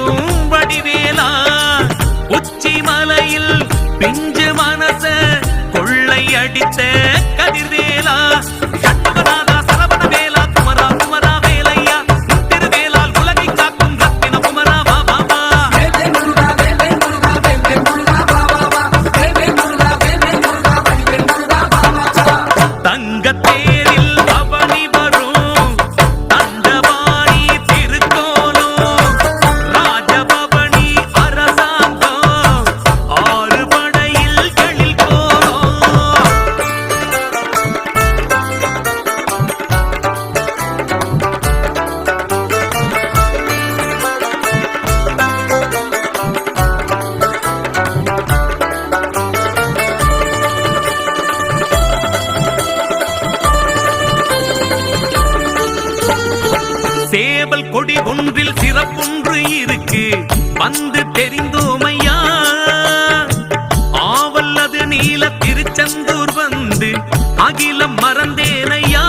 தேடும் வடிவேலா உச்சி மலையில் பிஞ்சு மனச கொள்ளை அடித்த கதிர்வேலா சண்முகநாதா சரவண வேலா குமரா குமரா வேலையா திருவேலால் உலகை காக்கும் ரத்தின குமரா வா வா வா தங்கத்தேரில் பவனி வரும் தண்டவாணி திருக்கோலம் ராஜபவனி அரசாங்கம் ஆறு படையில் எழில் கோலம் சேவல் கொடி ஒன்றில் சிறப்பொன்று இருக்கு வந்து தெரிந்தோமையா ஆவல்லது நீல திருச்செந்தூர் வந்து அகிலம் மறந்தேனையா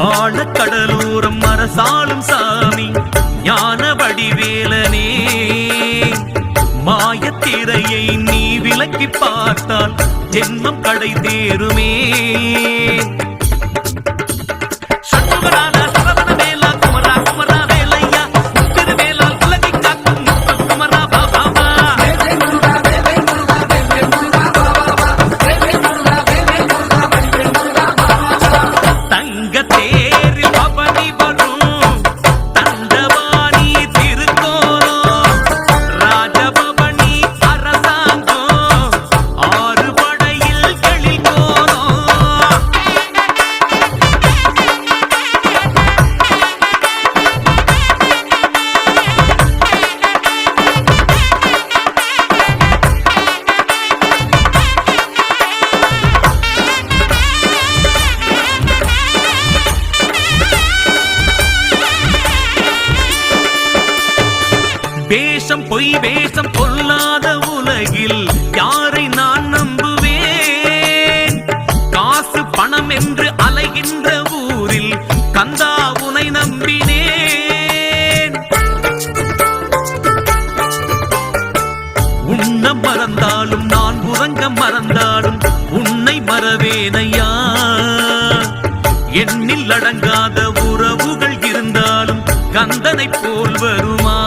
ஆழக்கடலோரம் அரசாளும் சாமி ஞான வடிவேலனே மாயத்திரையை நீ விலக்கி பார்த்தால் ஜென்மம் கடை தேருமே சண்முகநாதா சரவண வேலா குமரா குமரா வேலையா திருவேலால் உலகை காக்கும் குமரா வா வா வா தங்கத்தேரில் பவனி வரும் தண்டவாணி திருக்கோலம் ராஜபவனி அரசாங்கம் ஆறு படையில் எழில் கோலம் வேஷம் பொய் வேஷம் கொள்ளாத உலகில் யாரை நான் நம்புவேன் காசு பணம் என்று அலைகின்ற ஊரில் கந்தா உனை நம்பினேன் உன்ன மறந்தாலும் நான் உறங்க மறந்தாலும் உன்னை மறவேனையா எண்ணில் அடங்காத உறவுகள் இருந்தாலும் கந்தனை போல் வருமா